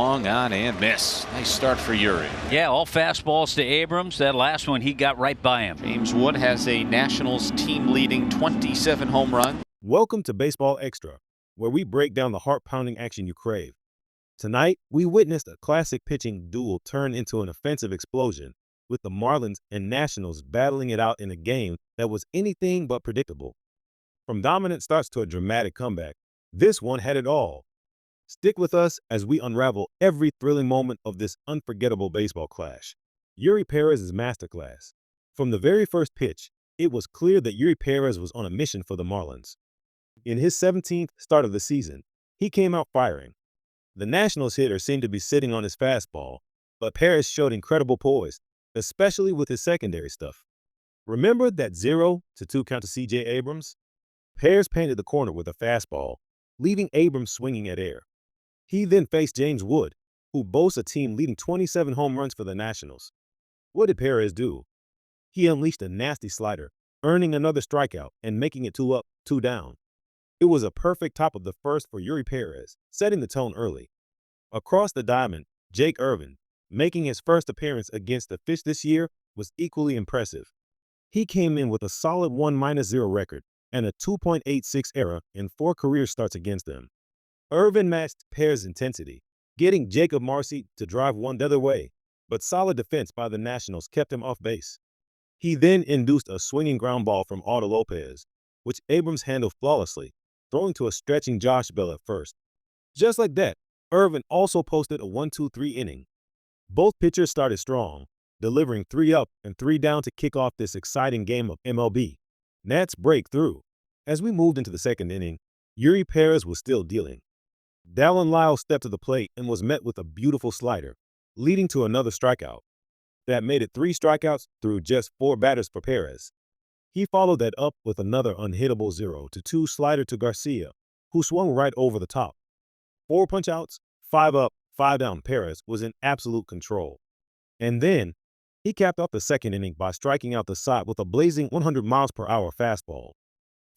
Long on and miss. Nice start for Uri. Yeah, all fastballs to Abrams. That last one, he got right by him. James Wood has a Nationals team-leading 27 home runs. Welcome to Baseball Extra, where we break down the heart-pounding action you crave. Tonight, we witnessed a classic pitching duel turn into an offensive explosion, with the Marlins and Nationals battling it out in a game that was anything but predictable. From dominant starts to a dramatic comeback, this one had it all. Stick with us as we unravel every thrilling moment of this unforgettable baseball clash. Uri Perez's masterclass. From the very first pitch, it was clear that Uri Perez was on a mission for the Marlins. In his 17th start of the season, he came out firing. The Nationals hitter seemed to be sitting on his fastball, but Perez showed incredible poise, especially with his secondary stuff. Remember that 0-2 count to C.J. Abrams? Perez painted the corner with a fastball, leaving Abrams swinging at air. He then faced James Wood, who boasts a team leading 27 home runs for the Nationals. What did Perez do? He unleashed a nasty slider, earning another strikeout and making it 2 up, 2 down. It was a perfect top of the first for Uri Perez, setting the tone early. Across the diamond, Jake Irvin, making his first appearance against the Fish this year, was equally impressive. He came in with a solid 1-0 record and a 2.86 ERA in 4 career starts against them. Irvin matched Perez's intensity, getting Jacob Marcy to drive one the other way, but solid defense by the Nationals kept him off base. He then induced a swinging ground ball from Aldo Lopez, which Abrams handled flawlessly, throwing to a stretching Josh Bell at first. Just like that, Irvin also posted a 1-2-3 inning. Both pitchers started strong, delivering 3 up and 3 down to kick off this exciting game of MLB. Nats break through. As we moved into the second inning, Uri Perez was still dealing. Dallin Lyle stepped to the plate and was met with a beautiful slider, leading to another strikeout. That made it 3 strikeouts through just 4 batters for Perez. He followed that up with another unhittable 0-2 slider to Garcia, who swung right over the top. 4 punch-outs, 5 up, 5 down. Perez was in absolute control. And then, he capped off the second inning by striking out the side with a blazing 100 miles per hour fastball.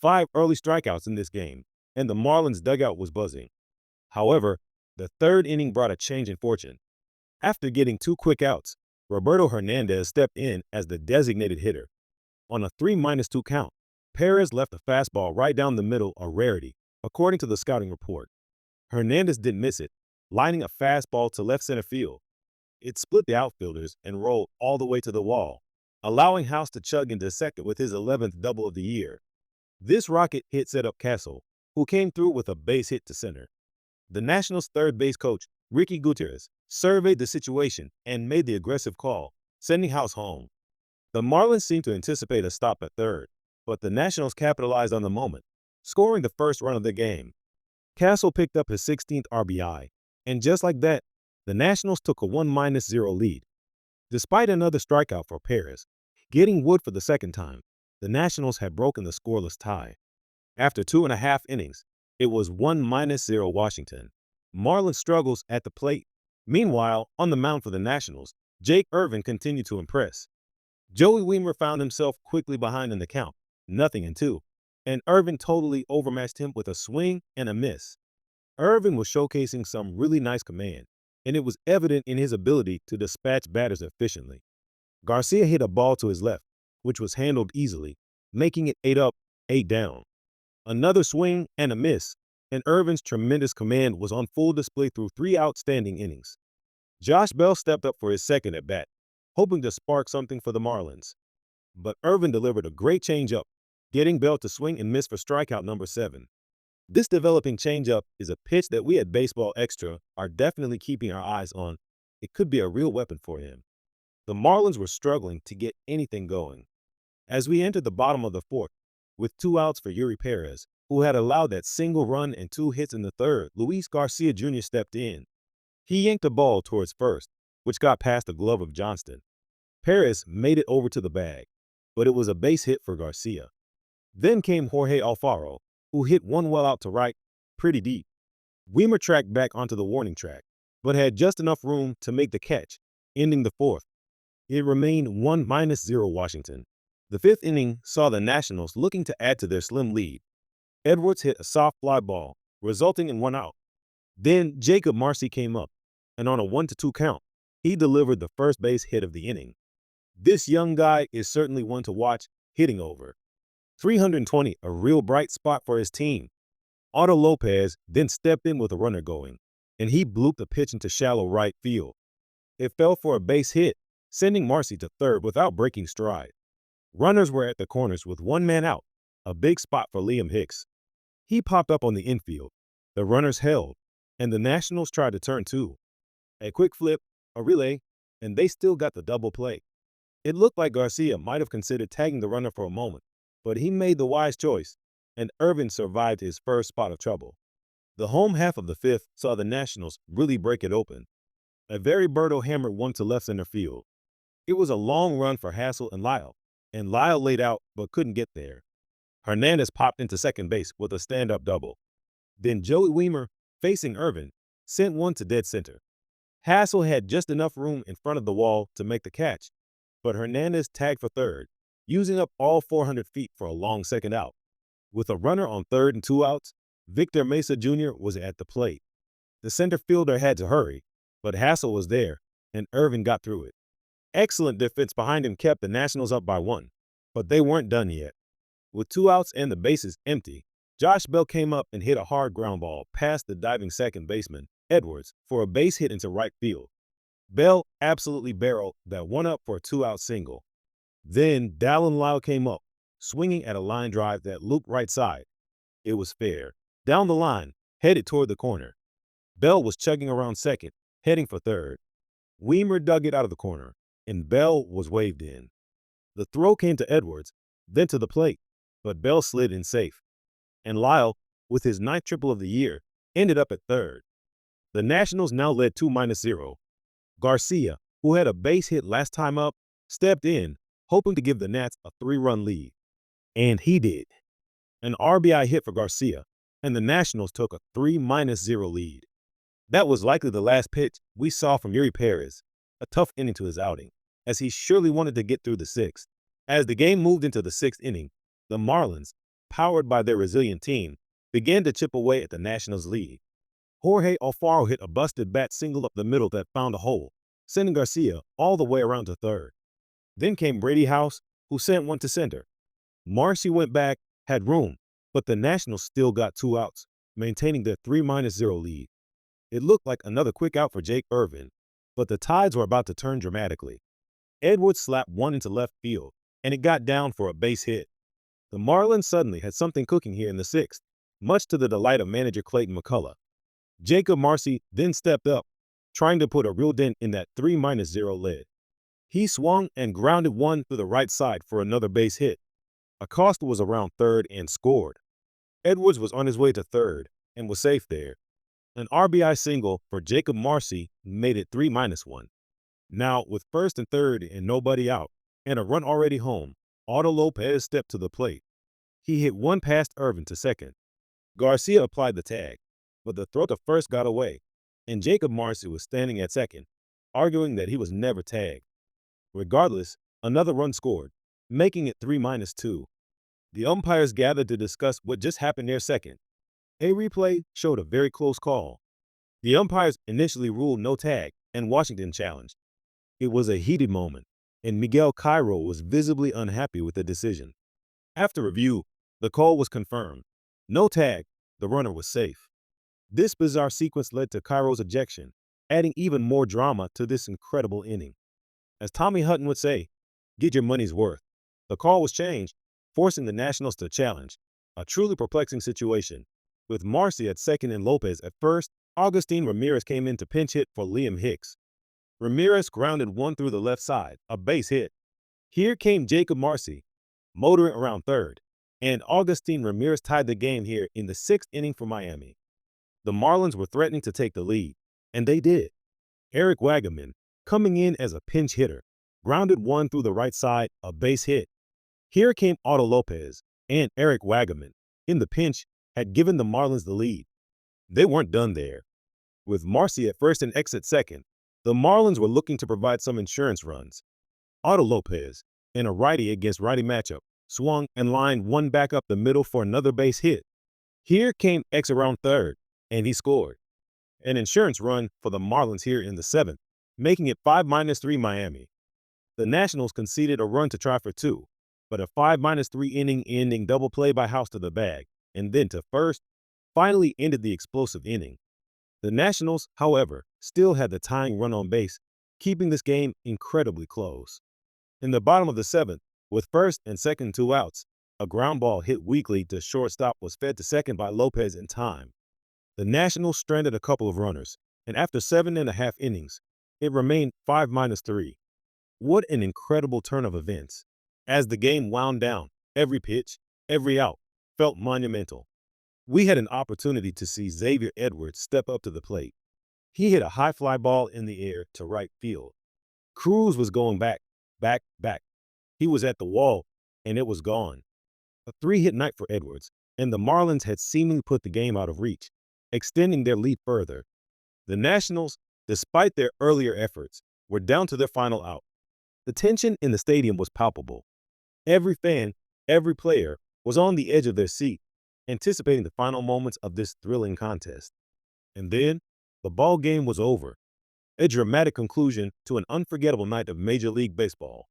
5 early strikeouts in this game, and the Marlins dugout was buzzing. However, the third inning brought a change in fortune. After getting 2 quick outs, Roberto Hernandez stepped in as the designated hitter. On a 3-2 count, Perez left a fastball right down the middle, a rarity, according to the scouting report. Hernandez didn't miss it, lining a fastball to left center field. It split the outfielders and rolled all the way to the wall, allowing House to chug into second with his 11th double of the year. This rocket hit set up Castle, who came through with a base hit to center. The Nationals' third base coach, Ricky Gutierrez, surveyed the situation and made the aggressive call, sending House home. The Marlins seemed to anticipate a stop at third, but the Nationals capitalized on the moment, scoring the first run of the game. Castle picked up his 16th RBI, and just like that, the Nationals took a 1-0 lead. Despite another strikeout for Perez, getting Wood for the second time, the Nationals had broken the scoreless tie. After 2.5 innings, it was 1-0 Washington. Marlins struggles at the plate. Meanwhile, on the mound for the Nationals, Jake Irvin continued to impress. Joey Wiemer found himself quickly behind in the count, 0-2, and Irvin totally overmatched him with a swing and a miss. Irvin was showcasing some really nice command, and it was evident in his ability to dispatch batters efficiently. Garcia hit a ball to his left, which was handled easily, making it 8 up, 8 down. Another swing and a miss, and Irvin's tremendous command was on full display through 3 outstanding innings. Josh Bell stepped up for his second at bat, hoping to spark something for the Marlins. But Irvin delivered a great changeup, getting Bell to swing and miss for strikeout number 7. This developing changeup is a pitch that we at Baseball Extra are definitely keeping our eyes on. It could be a real weapon for him. The Marlins were struggling to get anything going. As we entered the bottom of the fourth, with 2 outs for Uri Perez, who had allowed that single run and 2 hits in the third, Luis Garcia Jr. stepped in. He yanked the ball towards first, which got past the glove of Johnston. Perez made it over to the bag, but it was a base hit for Garcia. Then came Jorge Alfaro, who hit one well out to right, pretty deep. Wiemer tracked back onto the warning track, but had just enough room to make the catch, ending the fourth. It remained 1-0 Washington. The fifth inning saw the Nationals looking to add to their slim lead. Edwards hit a soft fly ball, resulting in 1 out. Then Jacob Marcy came up, and on a 1-2 count, he delivered the first base hit of the inning. This young guy is certainly one to watch hitting over 320, a real bright spot for his team. Otto Lopez then stepped in with a runner going, and he blooped the pitch into shallow right field. It fell for a base hit, sending Marcy to third without breaking stride. Runners were at the corners with one man out, a big spot for Liam Hicks. He popped up on the infield. The runners held, and the Nationals tried to turn two. A quick flip, a relay, and they still got the double play. It looked like Garcia might have considered tagging the runner for a moment, but he made the wise choice, and Irvin survived his first spot of trouble. The home half of the fifth saw the Nationals really break it open. A very Berto hammered one to left center field. It was a long run for Hassel and Lyle laid out but couldn't get there. Hernandez popped into second base with a stand-up double. Then Joey Weimer, facing Irvin, sent one to dead center. Hassel had just enough room in front of the wall to make the catch, but Hernandez tagged for third, using up all 400 feet for a long second out. With a runner on third and 2 outs, Victor Mesa Jr. was at the plate. The center fielder had to hurry, but Hassel was there, and Irvin got through it. Excellent defense behind him kept the Nationals up by 1, but they weren't done yet. With 2 outs and the bases empty, Josh Bell came up and hit a hard ground ball past the diving second baseman, Edwards, for a base hit into right field. Bell absolutely barreled that one up for a 2-out single. Then Dallin Lyle came up, swinging at a line drive that looped right side. It was fair. Down the line, headed toward the corner. Bell was chugging around second, heading for third. Weimer dug it out of the corner, and Bell was waved in. The throw came to Edwards, then to the plate, but Bell slid in safe. And Lyle, with his 9th triple of the year, ended up at third. The Nationals now led 2-0. Garcia, who had a base hit last time up, stepped in, hoping to give the Nats a 3-run lead. And he did. An RBI hit for Garcia, and the Nationals took a 3-0 lead. That was likely the last pitch we saw from Yuri Perez, a tough inning to his outing, as he surely wanted to get through the 6th. As the game moved into the 6th inning, the Marlins, powered by their resilient team, began to chip away at the Nationals' lead. Jorge Alfaro hit a busted bat single up the middle that found a hole, sending Garcia all the way around to third. Then came Brady House, who sent one to center. Marcy went back, had room, but the Nationals still got 2 outs, maintaining their 3-0 lead. It looked like another quick out for Jake Irvin, but the tides were about to turn dramatically. Edwards slapped one into left field, and it got down for a base hit. The Marlins suddenly had something cooking here in the 6th, much to the delight of manager Clayton McCullough. Jacob Marcy then stepped up, trying to put a real dent in that 3-0 lead. He swung and grounded one to the right side for another base hit. Acosta was around third and scored. Edwards was on his way to third and was safe there. An RBI single for Jacob Marcy made it 3-1. Now, with first and third and nobody out, and a run already home, Otto Lopez stepped to the plate. He hit one past Irvin to second. Garcia applied the tag, but the throw to first got away, and Jacob Marcy was standing at second, arguing that he was never tagged. Regardless, another run scored, making it 3-2. The umpires gathered to discuss what just happened near second. A replay showed a very close call. The umpires initially ruled no tag, and Washington challenged. It was a heated moment, and Miguel Cairo was visibly unhappy with the decision. After review, the call was confirmed. No tag, the runner was safe. This bizarre sequence led to Cairo's ejection, adding even more drama to this incredible inning. As Tommy Hutton would say, get your money's worth. The call was changed, forcing the Nationals to challenge, a truly perplexing situation. With Marcy at second and Lopez at first, Augustin Ramirez came in to pinch hit for Liam Hicks. Ramirez grounded one through the left side, a base hit. Here came Jacob Marcy, motoring around third, and Augustin Ramirez tied the game here in the 6th inning for Miami. The Marlins were threatening to take the lead, and they did. Eric Wagaman, coming in as a pinch hitter, grounded one through the right side, a base hit. Here came Otto Lopez, and Eric Wagaman, in the pinch, had given the Marlins the lead. They weren't done there. With Marcy at first and X at second, the Marlins were looking to provide some insurance runs. Otto Lopez, in a righty against righty matchup, swung and lined one back up the middle for another base hit. Here came X around third, and he scored. an insurance run for the Marlins here in the seventh, making it 5-3 Miami. The Nationals conceded a run to try for two, but a 5-3 inning ending double play by House to the bag, and then to first, finally ended the explosive inning. The Nationals, however, still had the tying run on base, keeping this game incredibly close. In the bottom of the seventh, with first and second two outs, a ground ball hit weakly to shortstop was fed to second by Lopez in time. The Nationals stranded a couple of runners, and after 7.5 innings, it remained 5-3. What an incredible turn of events. As the game wound down, every pitch, every out felt monumental. We had an opportunity to see Xavier Edwards step up to the plate. He hit a high fly ball in the air to right field. Cruz was going back. He was at the wall, and it was gone. A 3-hit night for Edwards, and the Marlins had seemingly put the game out of reach, extending their lead further. The Nationals, despite their earlier efforts, were down to their final out. The tension in the stadium was palpable. Every fan, every player was on the edge of their seat, anticipating the final moments of this thrilling contest. And then, the ball game was over. A dramatic conclusion to an unforgettable night of Major League Baseball.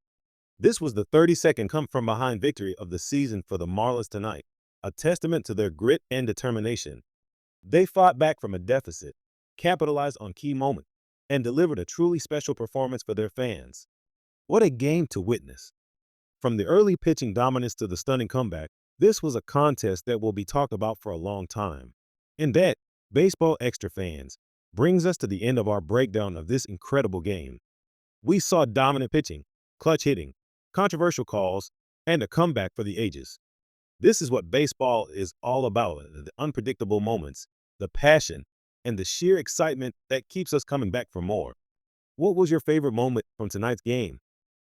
This was the 32nd come-from-behind victory of the season for the Marlins tonight, a testament to their grit and determination. They fought back from a deficit, capitalized on key moments, and delivered a truly special performance for their fans. What a game to witness. From the early pitching dominance to the stunning comeback, this was a contest that will be talked about for a long time. And that, Baseball Extra fans, brings us to the end of our breakdown of this incredible game. We saw dominant pitching, clutch hitting, controversial calls, and a comeback for the ages. This is what baseball is all about, the unpredictable moments, the passion, and the sheer excitement that keeps us coming back for more. What was your favorite moment from tonight's game?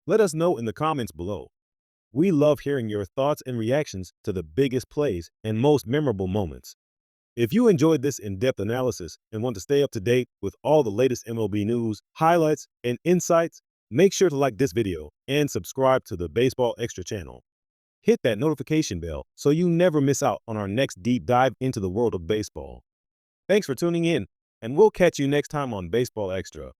Let us know in the comments below. We love hearing your thoughts and reactions to the biggest plays and most memorable moments. If you enjoyed this in-depth analysis and want to stay up to date with all the latest MLB news, highlights, and insights, make sure to like this video and subscribe to the Baseball Extra channel. Hit that notification bell so you never miss out on our next deep dive into the world of baseball. Thanks for tuning in, and we'll catch you next time on Baseball Extra.